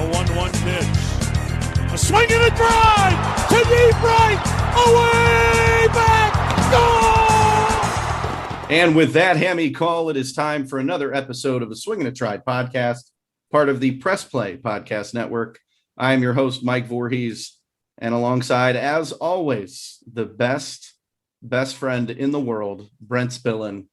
1-1 pitch. A swing and a drive to deep right. Away back. Goal! And with that hammy call, it is time for another episode of the Swing and a Try podcast, part of the Press Play Podcast Network. I am your host, Mike Voorhees, and alongside, as always, the best friend in the world, Brent Spillin.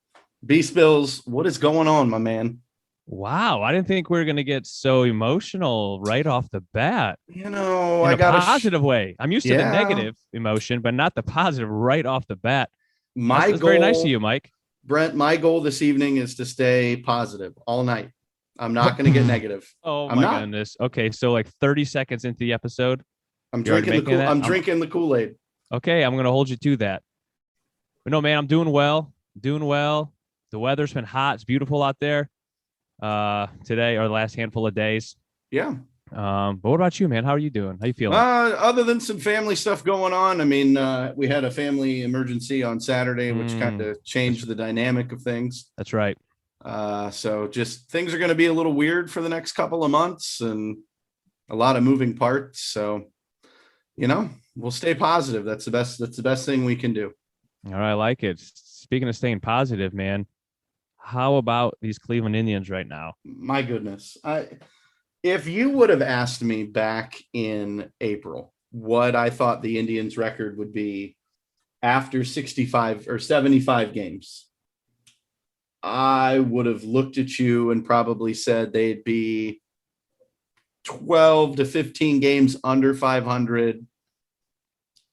B-Spills, what is going on, my man? Wow, I didn't think we were going to get so emotional right off the bat. You know, in I got a positive way. I'm used to the Yeah. negative emotion, but not the positive right off the bat. My That's goal, very nice of you, Mike. Brent, my goal this evening is to stay positive all night. I'm not going to get negative. Oh, I'm my not. goodness. Okay, so like 30 seconds into the episode. I'm You're already drinking making that? drinking the Kool-Aid. Okay, I'm going to hold you to that. But no, man, I'm doing well. The weather's been hot. It's beautiful out there today or the last handful of days. Yeah. But what about you, man? How are you doing? How you feeling? Other than some family stuff going on, I mean, we had a family emergency on Saturday, which kind of changed the dynamic of things. That's right. So just things are going to be a little weird for the next couple of months and a lot of moving parts. So, you know, we'll stay positive. That's the best thing we can do. All right, I like it. Speaking of staying positive, man, how about these Cleveland Indians right now? My goodness. If you would have asked me back in April what I thought the Indians record would be after 65 or 75 games, I would have looked at you and probably said they'd be 12 to 15 games under 500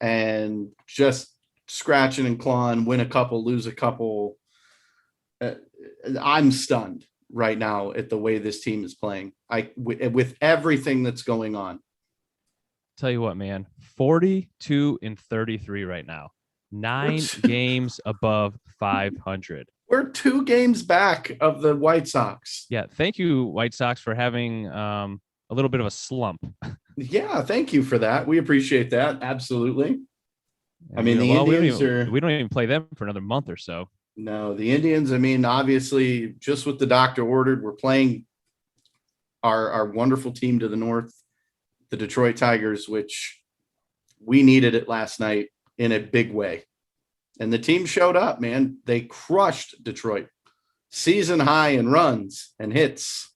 and just scratching and clawing, win a couple, lose a couple. I'm stunned right now at the way this team is playing. With everything that's going on. Tell you what, man, 42-33 right now. 9 games above 500. We're 2 games back of the White Sox. Yeah, thank you, White Sox, for having a little bit of a slump. Yeah, thank you for that. We appreciate that. Absolutely. I mean, the Indians we don't even play them for another month or so. No, the Indians, I mean, obviously, just what the doctor ordered, we're playing our wonderful team to the north, the Detroit Tigers, which we needed it last night in a big way. And the team showed up, man. They crushed Detroit. Season high in runs and hits.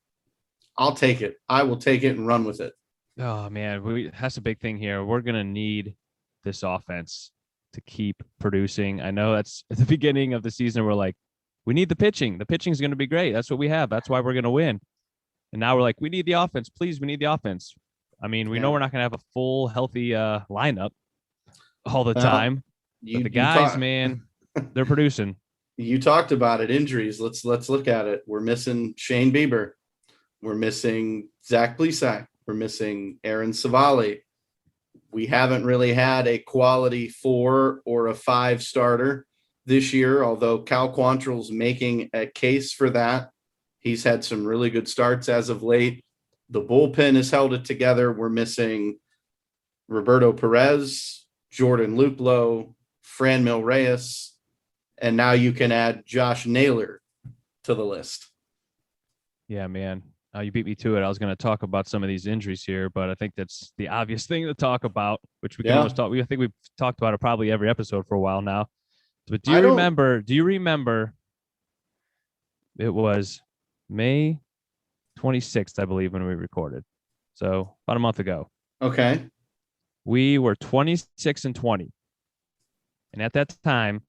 I'll take it. I will take it and run with it. Oh, man, that's a big thing here. We're going to need this offense to keep producing. I know that's at the beginning of the season. We're like, we need the pitching. The pitching is going to be great. That's what we have. That's why we're going to win. And now we're like, we need the offense. Please, we need the offense. I mean, we know we're not going to have a full, healthy lineup all the time. But the guys, man, they're producing. You talked about it, injuries. Let's look at it. We're missing Shane Bieber. We're missing Zach Plesac. We're missing Aaron Savali. We haven't really had a quality 4 or a 5 starter this year, although Cal Quantrill's making a case for that. He's had some really good starts as of late. The bullpen has held it together. We're missing Roberto Perez, Jordan Luplow, Franmil Reyes, and now you can add Josh Naylor to the list. Yeah, man. You beat me to it. I was going to talk about some of these injuries here, but I think that's the obvious thing to talk about, which we can almost talk. I think we've talked about it probably every episode for a while now. But do you remember it was May 26th, I believe, when we recorded. So about a month ago. Okay. We were 26-20. And at that time,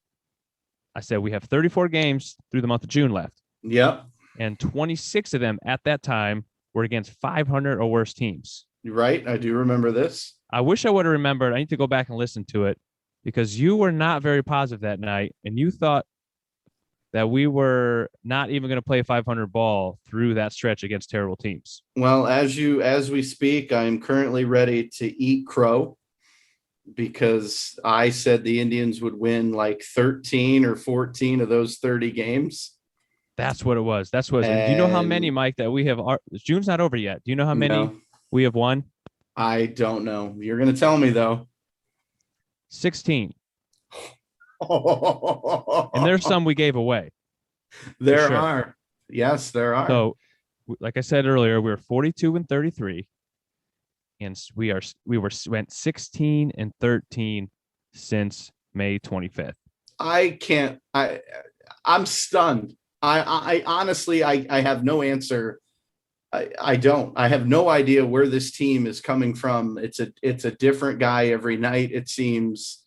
I said we have 34 games through the month of June left. Yep. And 26 of them at that time were against 500 or worse teams. You're right. I do remember this. I wish I would have remembered. I need to go back and listen to it because you were not very positive that night. And you thought that we were not even going to play 500 ball through that stretch against terrible teams. Well, as we speak, I'm currently ready to eat crow because I said the Indians would win like 13 or 14 of those 30 games. That's what it was. And do you know how many, Mike, that we have? June's not over yet. Do you know how many we have won? I don't know. You're going to tell me, though. 16. And there's some we gave away. There sure. are. Yes, there are. So, like I said earlier, we're 42-33. and went 16-13 since May 25th. I'm stunned. I honestly, I have no answer. I don't. I have no idea where this team is coming from. It's a different guy every night, it seems.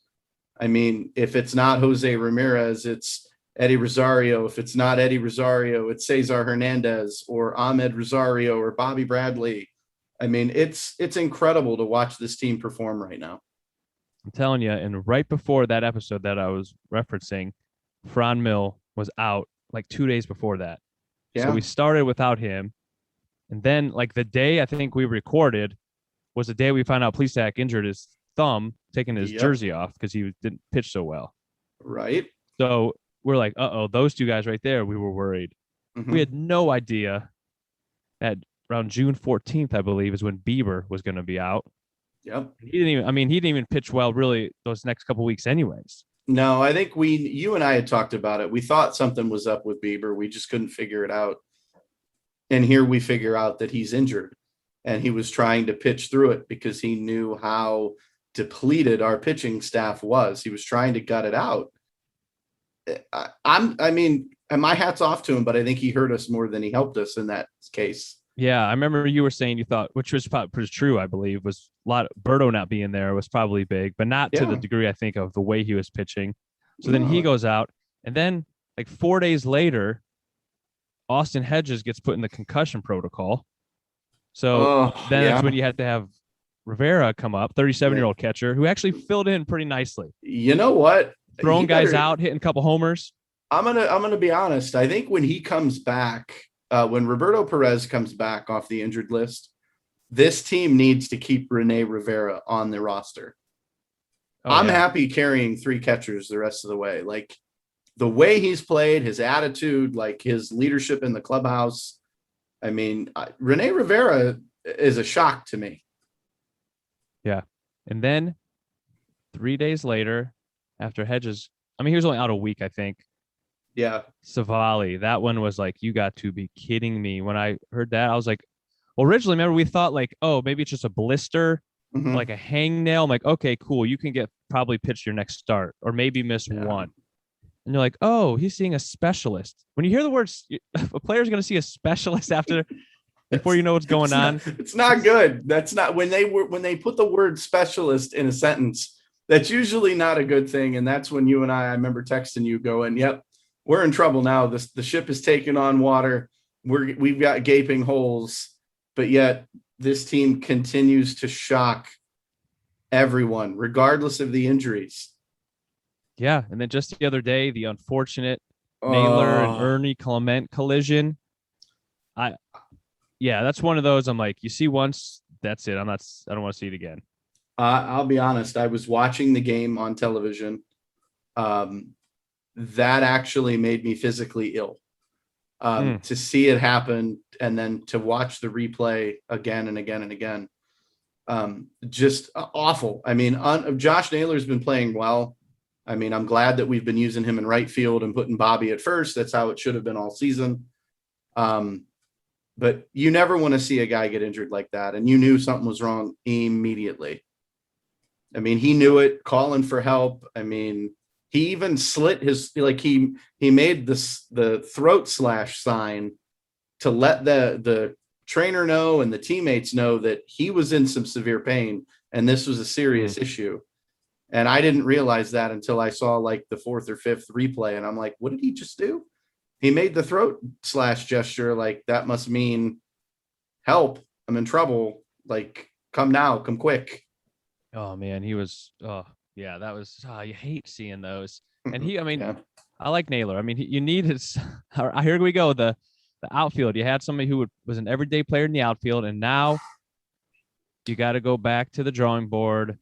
I mean, if it's not Jose Ramirez, it's Eddie Rosario. If it's not Eddie Rosario, it's Cesar Hernandez or Ahmed Rosario or Bobby Bradley. I mean, it's incredible to watch this team perform right now. I'm telling you, and right before that episode that I was referencing, Fran Mill was out like 2 days before that. Yeah. So we started without him. And then like the day I think we recorded was the day we found out Plesac injured his thumb, taking his jersey off because he didn't pitch so well. Right. So we're like, those two guys right there, we were worried. Mm-hmm. We had no idea that around June 14th, I believe, is when Bieber was going to be out. Yep. He didn't even pitch well really those next couple of weeks anyways. No, I think you and I had talked about it. We thought something was up with Bieber. We just couldn't figure it out. And here we figure out that he's injured and he was trying to pitch through it because he knew how depleted our pitching staff was. He was trying to gut it out. And my hat's off to him, but I think he hurt us more than he helped us in that case. Yeah, I remember you were saying you thought, which was probably true, I believe, was a lot of Berto not being there was probably big, but not to the degree I think of the way he was pitching. So then he goes out, and then like 4 days later, Austin Hedges gets put in the concussion protocol. So that's when you had to have Rivera come up, 37-year-old catcher, who actually filled in pretty nicely. You know what? Throwing guys out, hitting a couple homers. I'm gonna be honest. I think when he comes back, when Roberto Perez comes back off the injured list, this team needs to keep Rene Rivera on the roster. I'm happy carrying 3 catchers the rest of the way. Like the way he's played, his attitude, like his leadership in the clubhouse. I mean, Rene Rivera is a shock to me. Yeah. And then 3 days later, after Hedges, he was only out a week, I think. Yeah. Savali, that one was like, you got to be kidding me. When I heard that, I was like, well, originally, remember, we thought like, oh, maybe it's just a blister, like a hangnail. I'm like, okay, cool. You can probably pitch your next start or maybe miss one. And you're like, oh, he's seeing a specialist. When you hear the words, a player's going to see a specialist before you know what's going on. It's not good. That's not when they put the word specialist in a sentence. That's usually not a good thing. And that's when you and I remember texting you going, yep, we're in trouble now. The ship is taking on water. We've got gaping holes, but yet this team continues to shock everyone, regardless of the injuries. Yeah. And then just the other day, the unfortunate Naylor and Ernie Clement collision. That's one of those. I'm like, you see once, that's it. I don't want to see it again. I'll be honest. I was watching the game on television. That actually made me physically ill to see it happen and then to watch the replay again and again and again. Just awful. I mean, Josh Naylor's been playing well. I mean, I'm glad that we've been using him in right field and putting Bobby at first. That's how it should have been all season. But you never want to see a guy get injured like that. And you knew something was wrong immediately. I mean, he knew it, calling for help. I mean, he even slit his, like he made the throat slash sign to let the trainer know and the teammates know that he was in some severe pain and this was a serious issue. And I didn't realize that until I saw like the 4th or 5th replay. And I'm like, what did he just do? He made the throat slash gesture. Like that must mean help. I'm in trouble. Like, come now, come quick. Oh man, he was, yeah, that was, you hate seeing those. And I like Naylor. I mean, you need his, here we go. The outfield, you had somebody who was an everyday player in the outfield. And now you got to go back to the drawing board.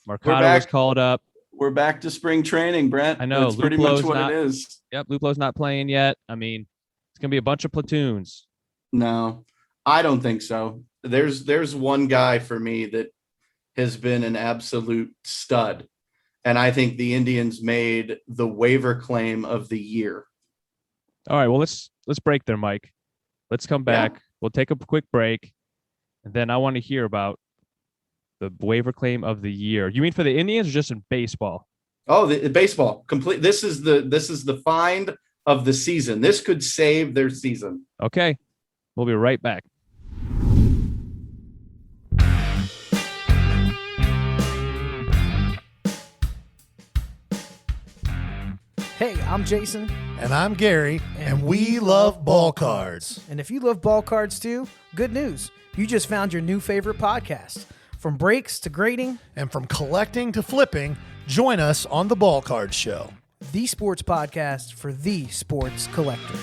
Mercado was called up. We're back to spring training, Brent. I know. That's pretty much what it is. Yep. Luplo's not playing yet. I mean, it's going to be a bunch of platoons. No, I don't think so. There's one guy for me that has been an absolute stud. And I think the Indians made the waiver claim of the year. All right. Well, let's break there, Mike. Let's come back. Yeah. We'll take a quick break. And then I want to hear about The waiver claim of the year. You mean for the Indians or just in baseball? Oh, the baseball complete. This is the find of the season. This could save their season. Okay. We'll be right back. Hey, I'm Jason. And I'm Gary, and we love ball cards. And if you love ball cards too, good news. You just found your new favorite podcast. From breaks to grading. And from collecting to flipping, join us on the Ball Card Show. The sports podcast for the sports collector.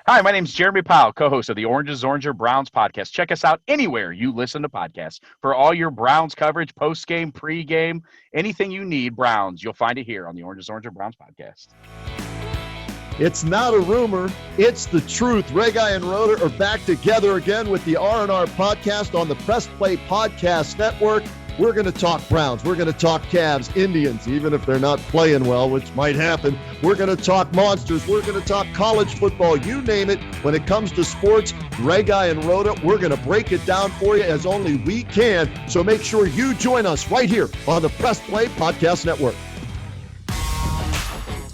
Hi, my name's Jeremy Powell, co-host of the Oranges, Oranger, Browns podcast. Check us out anywhere you listen to podcasts. For all your Browns coverage, post-game, pre-game, anything you need Browns, you'll find it here on the Oranges, Oranger, Browns podcast. It's not a rumor, it's the truth. Ray Guy and Roder are back together again with the R&R podcast on the Press Play Podcast Network. We're going to talk Browns. We're going to talk Cavs, Indians, even if they're not playing well, which might happen. We're going to talk monsters. We're going to talk college football. You name it. When it comes to sports, Ray Guy and Rhoda, we're going to break it down for you as only we can. So make sure you join us right here on the Press Play Podcast Network.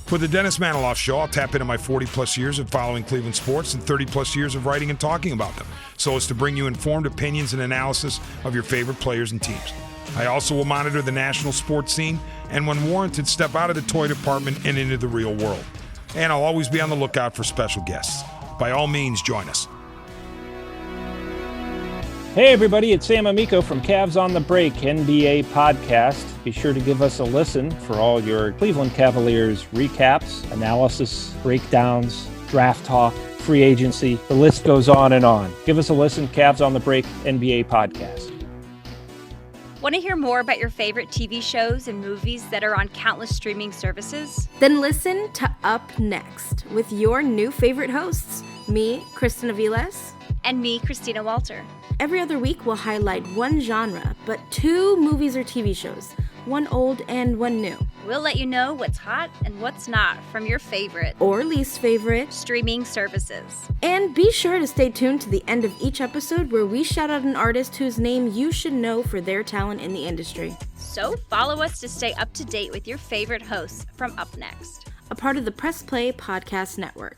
For the Dennis Maniloff Show, I'll tap into my 40-plus years of following Cleveland sports and 30-plus years of writing and talking about them, so as to bring you informed opinions and analysis of your favorite players and teams. I also will monitor the national sports scene and, when warranted, step out of the toy department and into the real world. And I'll always be on the lookout for special guests. By all means, join us. Hey everybody, it's Sam Amico from Cavs on the Break NBA podcast. Be sure to give us a listen for all your Cleveland Cavaliers recaps, analysis, breakdowns, draft talk, free agency. The list goes on and on. Give us a listen, Cavs on the Break NBA podcast. Want to hear more about your favorite TV shows and movies that are on countless streaming services? Then listen to Up Next with your new favorite hosts, me, Kristen Aviles, and me, Christina Walter. Every other week, we'll highlight one genre, but 2 movies or TV shows, one old and one new. We'll let you know what's hot and what's not from your favorite or least favorite streaming services. And be sure to stay tuned to the end of each episode where we shout out an artist whose name you should know for their talent in the industry. So follow us to stay up to date with your favorite hosts from Up Next, a part of the Press Play Podcast Network.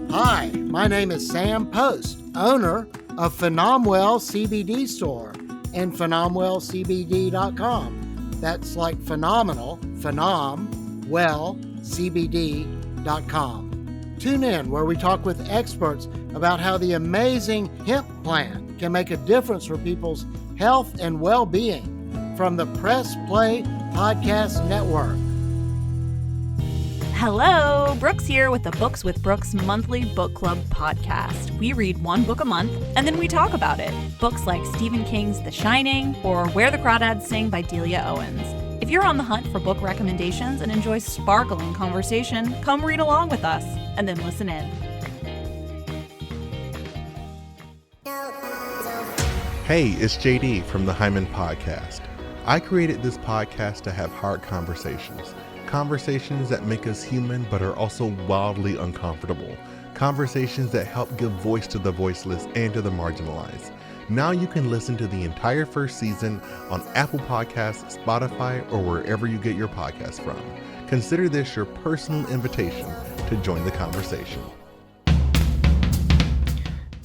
Hi, my name is Sam Post, owner of Phenomwell CBD Store and PhenomwellCBD.com. That's like phenomenal, PhenomwellCBD.com. Tune in where we talk with experts about how the amazing hemp plant can make a difference for people's health and well-being from the Press Play Podcast Network. Hello, Brooks here with the Books with Brooks monthly book club podcast. We read one book a month and then we talk about it. Books like Stephen King's The Shining or Where the Crawdads Sing by Delia Owens. If you're on the hunt for book recommendations and enjoy sparkling conversation, come read along with us and then listen in. Hey, it's JD from the Hyman Podcast. I created this podcast to have hard conversations. Conversations that make us human but are also wildly uncomfortable. Conversations that help give voice to the voiceless and to the marginalized. Now you can listen to the entire first season on Apple Podcasts, Spotify, or wherever you get your podcasts from. Consider this your personal invitation to join the conversation.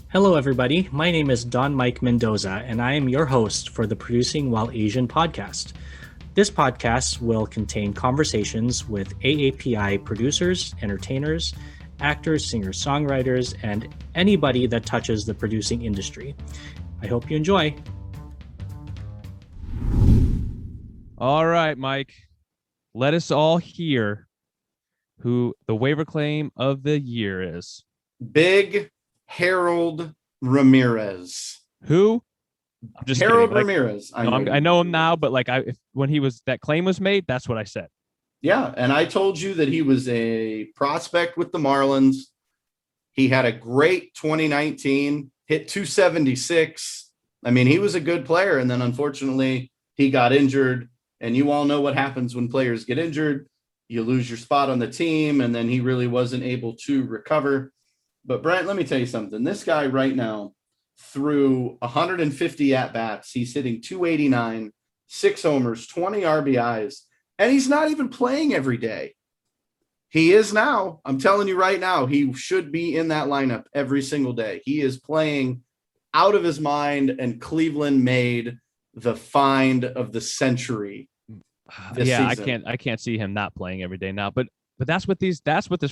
Hello everybody, my name is Don Mike Mendoza and I am your host for the Producing While Asian podcast. This podcast will contain conversations with AAPI producers, entertainers, actors, singers, songwriters, and anybody that touches the producing industry. I hope you enjoy. All right, Mike. Let us all hear who the waiver claim of the year is. Big Harold Ramirez. Who? I'm just Harold kidding. Ramirez. I know him now, but when that claim was made, that's what I said. Yeah, and I told you that he was a prospect with the Marlins. He had a great 2019, hit 276. I mean, he was a good player, and then unfortunately he got injured. And you all know what happens when players get injured. You lose your spot on the team, and then he really wasn't able to recover. But Brent, let me tell you something. This guy right now through 150 at-bats. He's hitting 289, 6 homers, 20 RBIs, and he's not even playing every day. He is now. I'm telling you right now, he should be in that lineup every single day. He is playing out of his mind, and Cleveland made the find of the century this season. I can't see him not playing every day now, but that's what this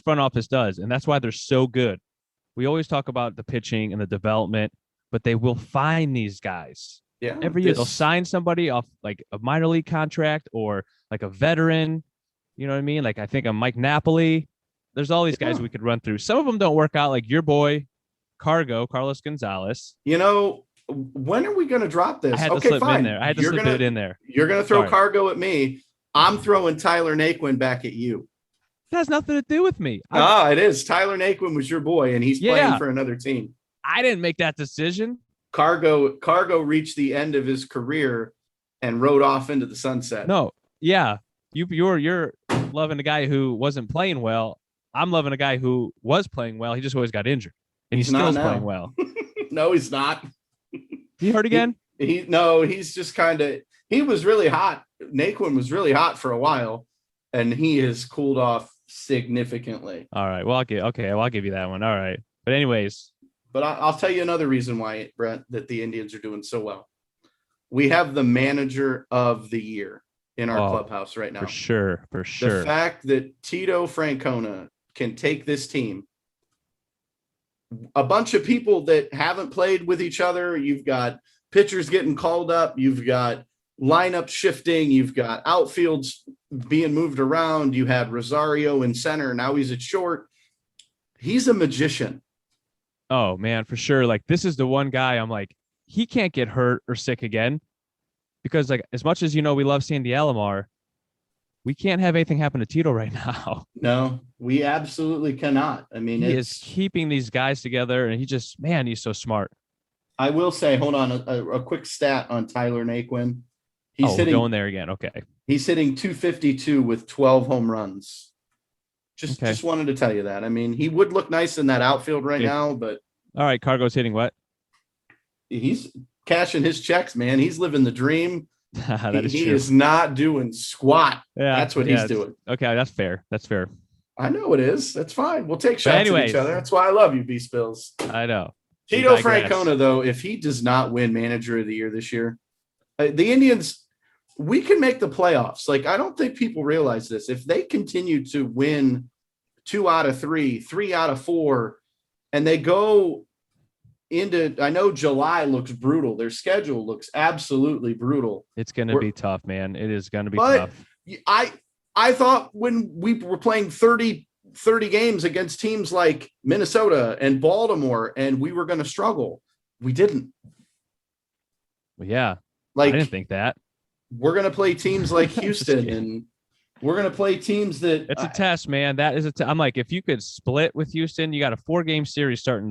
front office does, and that's why they're so good. We always talk about the pitching and the development, but they will find these guys. Yeah, every year they'll sign somebody off like a minor league contract or like a veteran. You know what I mean? Like I think of Mike Napoli. There's all these guys we could run through. Some of them don't work out, like your boy Carlos Gonzalez. You know, when are we going to drop this? I had to slip in there. I had to slip it in there. You're going to throw Cargo at me. I'm throwing Tyler Naquin back at you. That has nothing to do with me. It is. Tyler Naquin was your boy, and he's playing for another team. I didn't make that decision. Cargo reached the end of his career and rode off into the sunset. No, yeah. You're loving a guy who wasn't playing well. I'm loving a guy who was playing well. He just always got injured. And he's still playing well. No, he's not. He hurt again? He's just kind of, he was really hot. Naquin was really hot for a while, and he has cooled off significantly. All right. Well, I'll give you that one. All right. But anyways. But I'll tell you another reason why, Brent, that the Indians are doing so well. We have the manager of the year in our clubhouse right now. For sure. The fact that Tito Francona can take this team, a bunch of people that haven't played with each other. You've got pitchers getting called up. You've got lineup shifting. You've got outfields being moved around. You had Rosario in center. Now he's at short. He's a magician. Oh, man, for sure. Like, this is the one guy I'm like, he can't get hurt or sick again. Because, like, as much as, we love Sandy Alomar, we can't have anything happen to Tito right now. No, we absolutely cannot. I mean, he is keeping these guys together, and he's so smart. I will say, hold on, a quick stat on Tyler Naquin. He's going there again. Okay. He's hitting 252 with 12 home runs. Just wanted to tell you that. I mean, he would look nice in that outfield right now, but. All right, Cargo's hitting what? He's cashing his checks, man. He's living the dream. He true. is not doing squat. Yeah, that's what he's doing. Okay, that's fair. I know it is. That's fine. We'll take shots at each other. That's why I love you, B Spills. I know. Tito Francona, though, if he does not win Manager of the Year this year, the Indians, we can make the playoffs. Like, I don't think people realize this. If they continue to win 2 out of 3, 3 out of 4, and they go into, I know July looks brutal. Their schedule looks absolutely brutal. It's going to be tough, man. It is going to be tough. I thought when we were playing 30 games against teams like Minnesota and Baltimore, and we were going to struggle. We didn't. Well, yeah. I didn't think that. We're going to play teams like Houston, and we're going to play teams that. It's a test, man. That is I'm like, if you could split with Houston, you got a 4-game series starting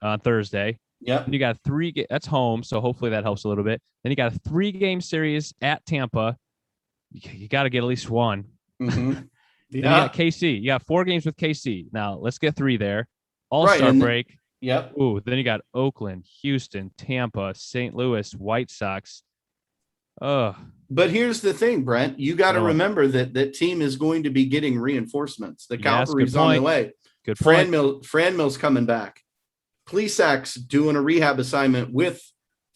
on Thursday. Yep. You got 3. That's home, so hopefully that helps a little bit. Then you got a 3-game series at Tampa. You got to get at least one. Mm-hmm. You got KC. You got 4 games with KC. Now let's get 3 there. All-Star break. Yep. Ooh, then you got Oakland, Houston, Tampa, St. Louis, White Sox. But here's the thing, Brent. You got to remember that team is going to be getting reinforcements. The cavalry's on the way. Good point. Franmil's coming back. Plesac's doing a rehab assignment with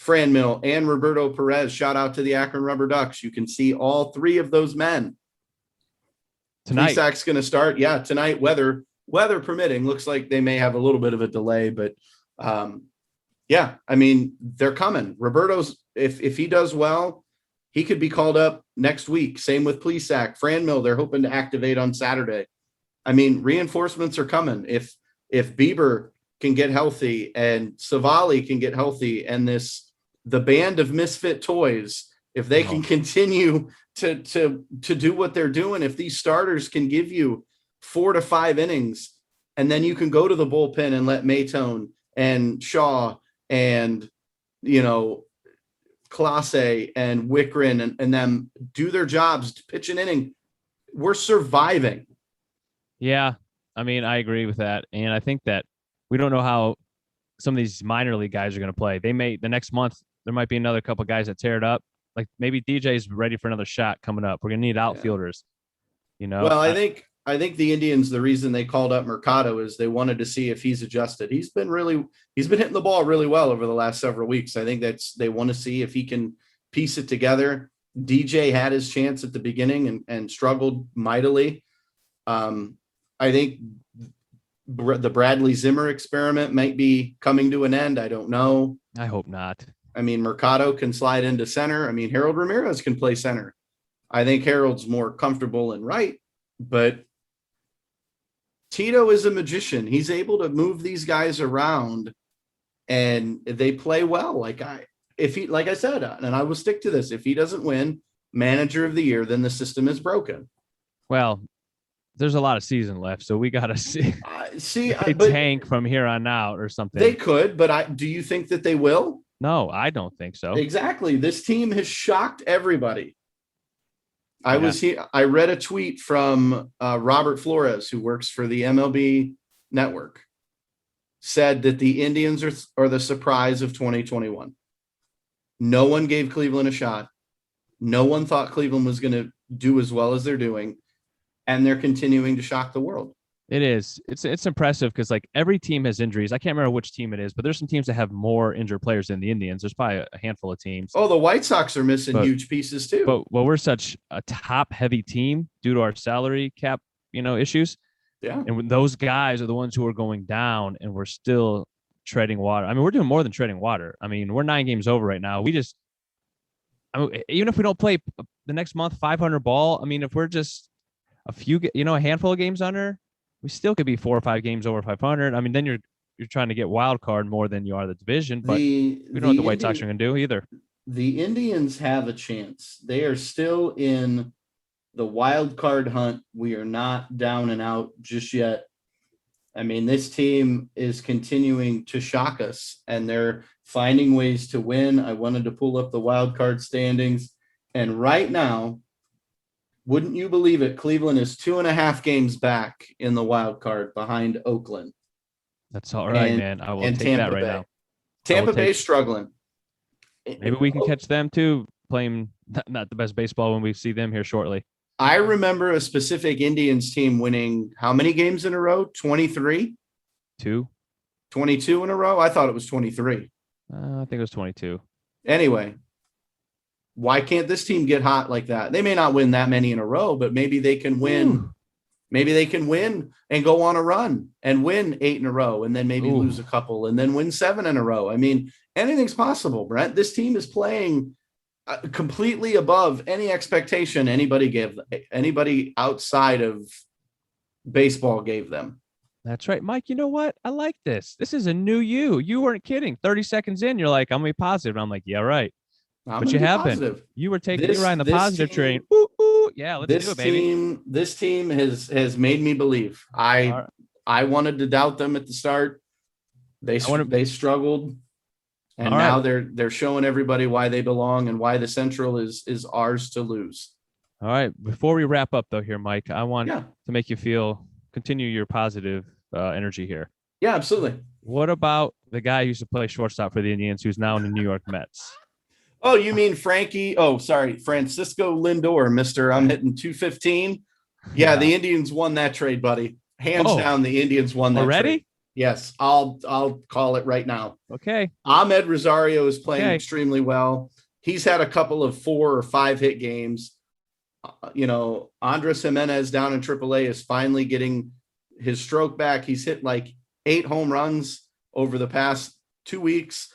Franmil and Roberto Perez. Shout out to the Akron Rubber Ducks. You can see all 3 of those men. Tonight. Plesac's going to start. Yeah, tonight, weather permitting. Looks like they may have a little bit of a delay, but yeah, I mean, they're coming. Roberto's, if he does well, he could be called up next week. Same with Plesac. Franmil, they're hoping to activate on Saturday. I mean, reinforcements are coming. If Bieber can get healthy and Savali can get healthy, and the band of misfit toys, if they can continue to do what they're doing, if these starters can give you 4 to 5 innings, and then you can go to the bullpen and let Maytone and Shaw and, Clase and Wickren and them do their jobs to pitch an inning, we're surviving. Yeah. I mean, I agree with that. And I think that we don't know how some of these minor league guys are going to play. The next month, there might be another couple guys that tear it up. Like maybe DJ's ready for another shot coming up. We're going to need outfielders, Well, I think the Indians, the reason they called up Mercado is they wanted to see if he's adjusted. He's been hitting the ball really well over the last several weeks. I think they want to see if he can piece it together. DJ had his chance at the beginning and struggled mightily. I think the Bradley Zimmer experiment might be coming to an end. I don't know. I hope not. I mean, Mercado can slide into center. I mean, Harold Ramirez can play center. I think Harold's more comfortable in right, but Tito is a magician. He's able to move these guys around and they play well. Like I said, and I will stick to this, if he doesn't win manager of the year, then the system is broken. Well, there's a lot of season left, so we got to see. They but tank from here on out or something. They could, but do you think that they will? No, I don't think so. Exactly. This team has shocked everybody. I read a tweet from Robert Flores, who works for the MLB Network, said that the Indians are the surprise of 2021. No one gave Cleveland a shot. No one thought Cleveland was going to do as well as they're doing, and they're continuing to shock the world. It is. It's impressive because like every team has injuries. I can't remember which team it is, but there's some teams that have more injured players than the Indians. There's probably a handful of teams. Oh, the White Sox are missing huge pieces too. But we're such a top-heavy team due to our salary cap, issues. Yeah. And those guys are the ones who are going down, and we're still treading water. I mean, we're doing more than treading water. I mean, we're 9 games over right now. Even if we don't play the next month 500 ball, I mean, if we're just a handful of games under, we still could be 4 or 5 games over 500. I mean, then you're trying to get wild card more than you are the division, but we don't know what the White Sox are going to do either. The Indians have a chance. They are still in the wild card hunt. We are not down and out just yet. I mean, this team is continuing to shock us, and they're finding ways to win. I wanted to pull up the wild card standings, and right now, wouldn't you believe it, Cleveland is 2.5 games back in the wild card behind Oakland. That's all right, man. I will take Tampa that right Bay. now. Tampa Bay struggling. Maybe we can catch them too, playing not the best baseball when we see them here shortly. I remember a specific Indians team winning how many games in a row? 23? 22 in a row? I thought it was 23. I think it was 22. Anyway, why can't this team get hot like that? They may not win that many in a row, but maybe they can win. Ooh. Maybe they can win and go on a run and win 8 in a row and then maybe lose a couple and then win 7 in a row. I mean, anything's possible, Brent. This team is playing completely above any expectation anybody outside of baseball gave them. That's right. Mike, you know what? I like this. This is a new you. You weren't kidding. 30 seconds in, you're like, I'm going to be positive. And I'm like, yeah, right. But you have been. You were taking me riding the positive train. Ooh, ooh. Yeah, let's do it, baby. This team has made me believe. I wanted to doubt them at the start. They struggled. And now they're showing everybody why they belong and why the Central is ours to lose. All right. Before we wrap up, though, here, Mike, I want to make you continue your positive energy here. Yeah, absolutely. What about the guy who used to play shortstop for the Indians, who's now in the New York Mets? Oh, you mean Francisco Lindor, Mr. I'm hitting 215. Yeah, the Indians won that trade, buddy. Hands down, the Indians won that trade. Yes, I'll call it right now. Okay. Ahmed Rosario is playing extremely well. He's had a couple of 4 or 5 hit games. Andres Jimenez down in AAA is finally getting his stroke back. He's hit like 8 home runs over the past 2 weeks.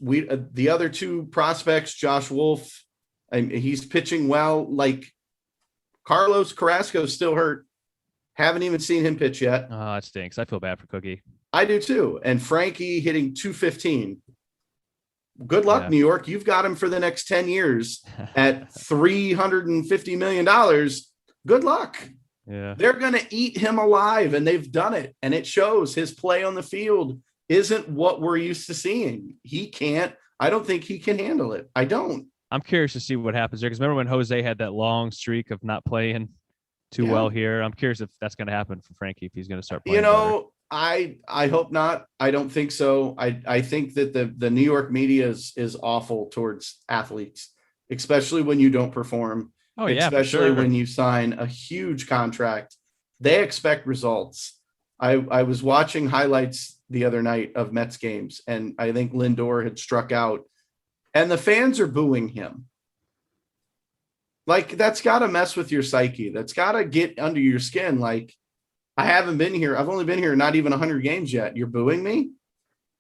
The other 2 prospects, Josh Wolf, he's pitching well. Like Carlos Carrasco's still hurt. Haven't even seen him pitch yet. Oh, it stinks. I feel bad for Cookie. I do too. And Frankie hitting 215. Good luck, New York. You've got him for the next 10 years at $350 million. Good luck. Yeah. They're going to eat him alive, and they've done it. And it shows. His play on the field isn't what we're used to seeing. I don't think he can handle it. I don't. I'm curious to see what happens there. Because remember when Jose had that long streak of not playing too well here? I'm curious if that's going to happen for Frankie, if he's going to start playing better. I hope not. I don't think so. I think that the New York media is awful towards athletes, especially when you don't perform. Oh yeah, for especially sure. when you sign a huge contract. They expect results. I was watching highlights the other night of Mets games, and I think Lindor had struck out, and the fans are booing him. Like, that's got to mess with your psyche. That's got to get under your skin. Like, I haven't been here. I've only been here not even 100 games yet. You're booing me?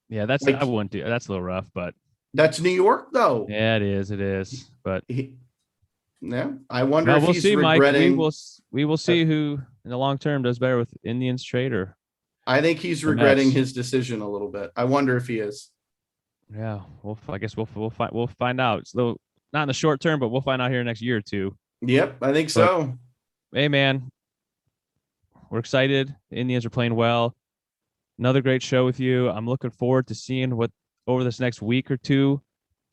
Yeah, that's Like, I wouldn't do. That's a little rough, but that's New York, though. yeah, it is. But yeah, I wonder well, if we'll he's see, regretting. Mike. We will see who in the long term does better with Indians trade or. I think he's the regretting Mets. his decision a little bit. I wonder if he is. Yeah, I guess we'll find out. So not in the short term, but we'll find out here next year or two. Yep, I think so. Hey, man, we're excited. The Indians are playing well. Another great show with you. I'm looking forward to seeing what over this next week or two,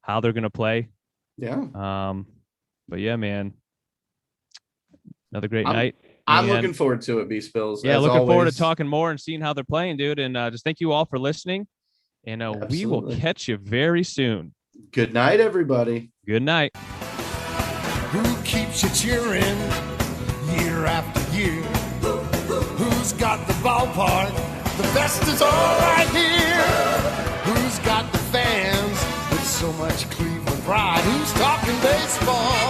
how they're going to play. Yeah. But yeah, man, another great night. I'm And looking forward to it, B Spills. yeah, as looking forward to always. talking more and seeing how they're playing, dude. And just thank you all for listening. And we will Absolutely. catch you very soon. Good night, everybody. Good night. Who keeps you cheering year after year? Who's got the ballpark? The best is all right here. Who's got the fans with so much Cleveland pride? Who's talking baseball?